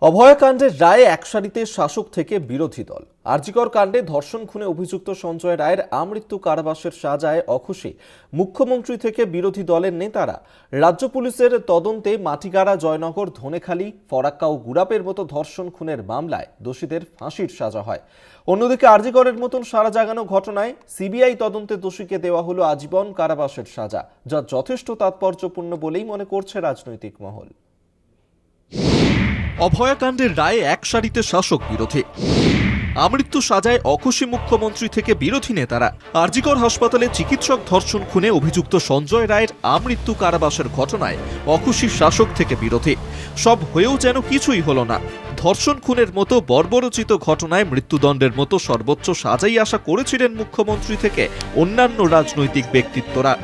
অভয়াকাণ্ডের রায়ে একসারিতে শাসক থেকে বিরোধী দল। আরজিকর কাণ্ডে ধর্ষণ খুনে অভিযুক্ত সঞ্জয় রায়ের আমৃত্যু কারাবাসের সাজায় অখুশি মুখ্যমন্ত্রী থেকে বিরোধী দলের নেতারা। রাজ্য পুলিশের তদন্তে মাটিগাড়া, জয়নগর, ধনেখালি, ফরাক্কা ও গুড়াপের মতো ধর্ষণ খুনের মামলায় দোষীদের ফাঁসির সাজা হয়। অন্যদিকে আরজিকরের মতন সারা জাগানো ঘটনায় সিবিআই তদন্তে দোষীকে দেওয়া হলো আজীবন কারাবাসের সাজা, যা যথেষ্ট তাৎপর্যপূর্ণ বলেই মনে করছে রাজনৈতিক মহল। অভয়াকাণ্ডের রায়ে একসারিতে শাসক বিরোধী, আমৃত্যু সাজায় অখুশি মুখ্যমন্ত্রী থেকে বিরোধী নেতারা। আরজিকর হাসপাতালে চিকিৎসক ধর্ষণ খুনে অভিযুক্ত সঞ্জয় রায়ের আমৃত্যু কারাবাসের ঘটনায় অখুশি শাসক থেকে বিরোধী। সব হয়েও যেন কিছুই হলো না। ধর্ষণ খুনের মতো বর্বরোচিত ঘটনায় মৃত্যুদণ্ডের মতো সর্বোচ্চ সাজাই আশা করেছিলেন মুখ্যমন্ত্রী থেকে অন্যান্য রাজনৈতিক ব্যক্তিত্বরা।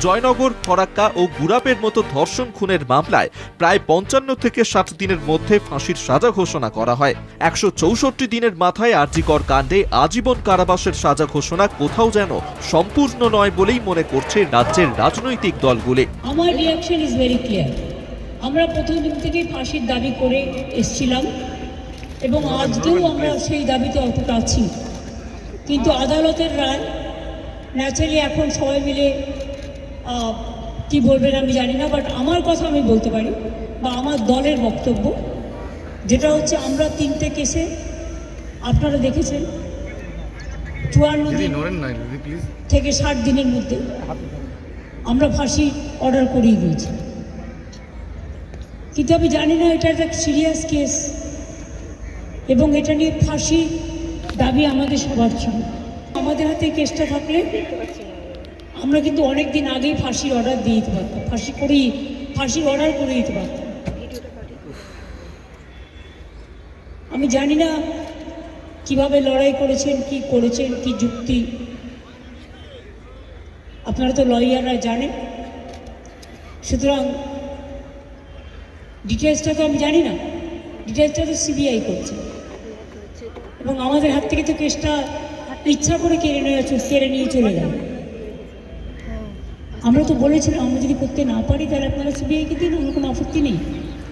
জয়নগর, ফরাক্কা ও গুড়াপের মতো ধর্ষণ খুনের মামলায় প্রায় ৫৫ থেকে ৬০ দিনের মধ্যে ফাঁসির সাজা ঘোষণা করা হয়। ১৬৪ দিনের মাথায় আরজিকর কাণ্ডে আজীবন কারাবাসের সাজা ঘোষণা কোথাও যেন সম্পূর্ণ নয় বলেই মনে করছে রাজ্যের রাজনৈতিক দলগুলি। আমার রিঅ্যাকশন ইজ ভেরি ক্লিয়ার। আমরা প্রথম দিন থেকেই ফাঁসির দাবি করে এসেছিলাম এবং আজকেও আমরা সেই দাবিতে অটুট আছি। কিন্তু আদালতের রায় ন্যাচারালি এখন সবাই মিলে কি বলবেন আমি জানি না, বাট আমার কথা আমি বলতে পারি বা আমার দলের বক্তব্য যেটা হচ্ছে, আমরা 3টে কেসে আপনারা দেখেছেন ৫৪ দিন থেকে ৬০ দিনের মধ্যে আমরা ফাঁসি অর্ডার করিয়ে দিয়েছি। কিন্তু আমি জানি না এটা একটা সিরিয়াস কেস এবং এটা নিয়ে ফাঁসি দাবি আমাদের সবার ছিল। আমাদের হাতে কেসটা থাকলে আমরা কিন্তু অনেক দিন আগেই ফাঁসির অর্ডার দিয়ে দিতে পারতাম, ফাঁসির অর্ডার করে দিতে পারতাম। আমি জানি না কিভাবে লড়াই করেছেন, কি যুক্তি, আপনারা তো লয়াররা জানেন। সুতরাং ডিটেলসটা তো আমি জানি না, ডিটেলসটা তো সিবিআই করছে এবং আমাদের হাত থেকে তো কেসটা ইচ্ছা করে কেড়ে নিয়ে চলে যাবে। আমরা তো বলেছিলাম আমরা যদি করতে না পারি তাহলে আপনারা সিবিআইকে দিন, আমার কোনো আপত্তি নেই,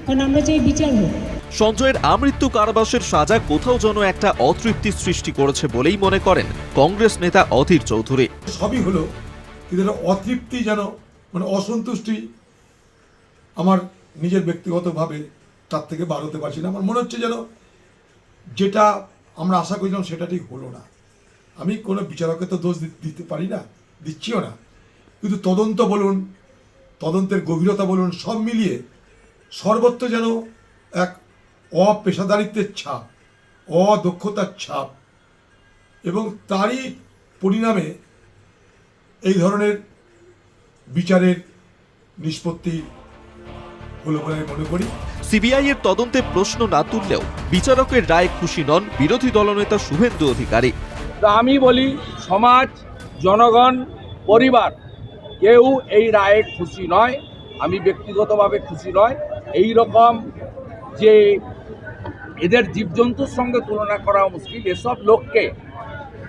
কারণ আমরা চাই বিচার হোক। সঞ্জয়ের আমৃত্যু কারাবাসের সাজা কোথাও যেন একটা অতৃপ্তি সৃষ্টি করেছে বলেই মনে করেন কংগ্রেস নেতা অধীর চৌধুরী। সবই হলো কিন্তু অতৃপ্তি, যেন অসন্তুষ্টি আমার নিজের ব্যক্তিগতভাবে তার থেকে বার হতে পারছি না। আমার মনে হচ্ছে যেন যেটা আমরা আশা করেছিলাম সেটা ঠিক হলো না। আমি কোনো বিচারককে তো দোষ দিতে পারি না, দিচ্ছিও না, কিন্তু তদন্ত বলুন, তদন্তের গভীরতা বলুন, সব মিলিয়ে সর্বত্র যেন এক অপেশাদারিত্বের ছাপ, অদক্ষতার ছাপ, এবং তারই পরিণামে এই ধরনের বিচারের নিষ্পত্তি হলো বলে আমি মনে করি। সিবিআই এর তদন্তে প্রশ্ন না তুললেও বিচারকের রায়ে খুশি নন বিরোধী দলনেতা শুভেন্দু অধিকারী। আমি বলি, সমাজ, জনগণ, পরিবার কেউ এই রায়ে খুশি নয়। আমি ব্যক্তিগতভাবে খুশি নয়। এই রকম যে এদের জীবজন্তুর সঙ্গে তুলনা করা মুশকিল, এসব লোককে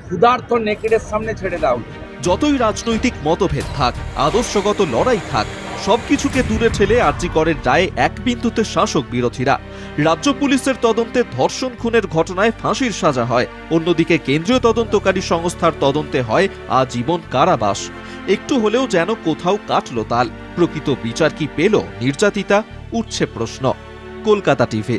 ক্ষুধার্ত নেকড়ের সামনে ছেড়ে দাও। যতই রাজনৈতিক মতভেদ থাক, আদর্শগত লড়াই থাক, সবকিছুকে দূরে ঠেলে আরজিকরের রায়ে এক বিন্দুতে শাসক বিরোধীরা। রাজ্য পুলিশের তদন্তে ধর্ষণ খুনের ঘটনায় ফাঁসির সাজা হয়, অন্যদিকে কেন্দ্রীয় তদন্তকারী সংস্থার তদন্তে হয় আজীবন কারাবাস। একটু হলেও যেন কোথাও কাটল তাল। প্রকৃত বিচার কি পেল নির্যাতিতা? উঠছে প্রশ্ন। কলকাতা টিভি।